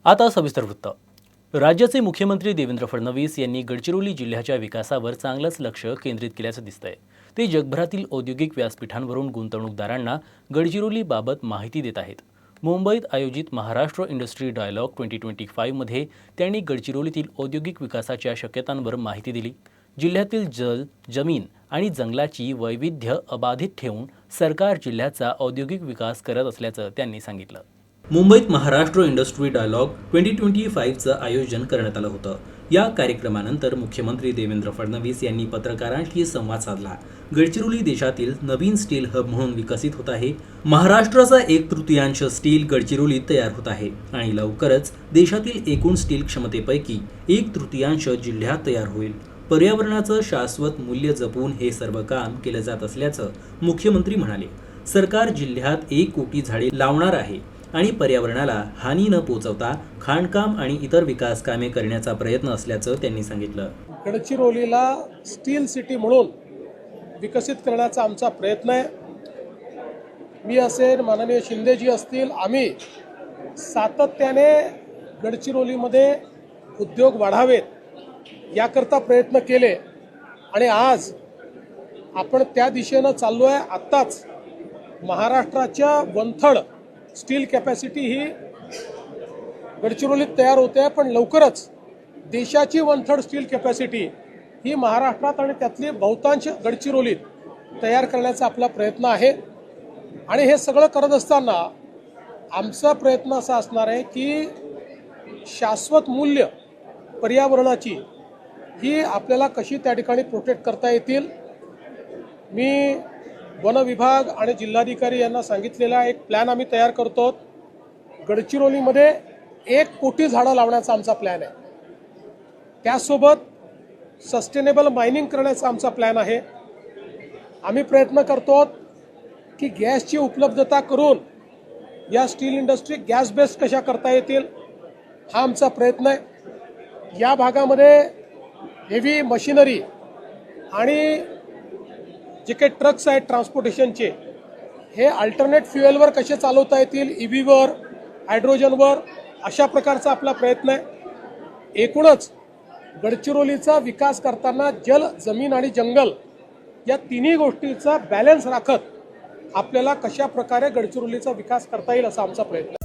आता सविस्तर वृत्त। राज्याचे मुख्यमंत्री देवेंद्र फडणवीस यांनी गडचिरोली जिल्ह्याच्या विकासावर चांगलंच लक्ष केंद्रित केल्याचं दिसतंय। ते जगभरातील औद्योगिक व्यासपीठांवरून गुंतवणूकदारांना गडचिरोलीबाबत माहिती देत आहेत। मुंबईत आयोजित महाराष्ट्र इंडस्ट्री डायलॉग 2025 मध्ये त्यांनी गडचिरोलीतील औद्योगिक विकासाच्या शक्यतांवर माहिती दिली। जिल्ह्यातील जल, जमीन आणि जंगलाची वैविध्य अबाधित ठेवून सरकार जिल्ह्याचा औद्योगिक विकास करत असल्याचं त्यांनी सांगितलं। मुंबईत महाराष्ट्र इंडस्ट्री डायलॉग 2025चं आयोजन करण्यात आलं होतं। या कार्यक्रमानंतर मुख्यमंत्री देवेंद्र फडणवीस यांनी पत्रकारांशी संवाद साधला। गडचिरोली देशातील नवीन स्टील हब म्हणून विकसित होत आहे। महाराष्ट्राचा 1/3 स्टील गडचिरोलीत तयार होत आहे आणि लवकरच देशातील एकूण स्टील क्षमतेपैकी 1/3 जिल्ह्यात तयार होईल। पर्यावरणाचं शाश्वत मूल्य जपून हे सर्व काम केलं जात असल्याचं मुख्यमंत्री म्हणाले। सरकार जिल्ह्यात 1 कोटी झाडे लावणार आहे आणि पर्यावरणाला हानी न पोहोचवता खाणकाम आणि इतर विकास कामे करण्याचा प्रयत्न असल्याचं त्यांनी सांगितलं। गडचिरोलीला स्टील सिटी म्हणून विकसित करण्याचा आमचा प्रयत्न आहे। मी असेल, माननीय शिंदेजी असतील, आम्ही सातत्याने गडचिरोलीमध्ये उद्योग वाढावेत याकरता प्रयत्न केले आणि आज आपण त्या दिशेनं चाललो आहे। आत्ताच महाराष्ट्राच्या 1/3 स्टील कॅपॅसिटी ही गडचिरोलीत तयार होते आहे, पण लवकरच देशाची 1/3 स्टील कॅपॅसिटी ही महाराष्ट्रात आणि त्यातली बहुतांश गडचिरोलीत तयार करण्याचा आपला प्रयत्न आहे। आणि हे सगळं करत असताना आमचा प्रयत्न असा असणार आहे की शाश्वत मूल्य पर्यावरणाची ही आपल्याला कशी त्या ठिकाणी प्रोटेक्ट करता येतील। मी वन विभाग आणि जिल्हाधिकारी यांना सांगितलेला एक प्लॅन आम्ही तयार करतो। गडचिरोलीमध्ये 1 कोटी झाडं लावण्याचा आमचा प्लॅन आहे। त्यासोबत सस्टेनेबल मायनिंग करण्याचा आमचा प्लॅन आहे। आम्ही प्रयत्न करतो की गॅसची उपलब्धता करून या स्टील इंडस्ट्री गॅस बेस्ड कशा करता येतील हा आमचा प्रयत्न आहे। या भागामध्ये हेवी मशिनरी आणि जे काही ट्रक्स आहेत ट्रान्सपोर्टेशनचे हे अल्टरनेट फ्युएलवर कसे चालवता येतील, EVवर, हायड्रोजनवर, अशा प्रकारचा आपला प्रयत्न आहे। एकूणच गडचिरोलीचा विकास करताना जल, जमीन आणि जंगल या तिन्ही गोष्टीचा बॅलन्स राखत आपल्याला कशा प्रकारे गडचिरोलीचा विकास करता येईल असा आमचा प्रयत्न आहे।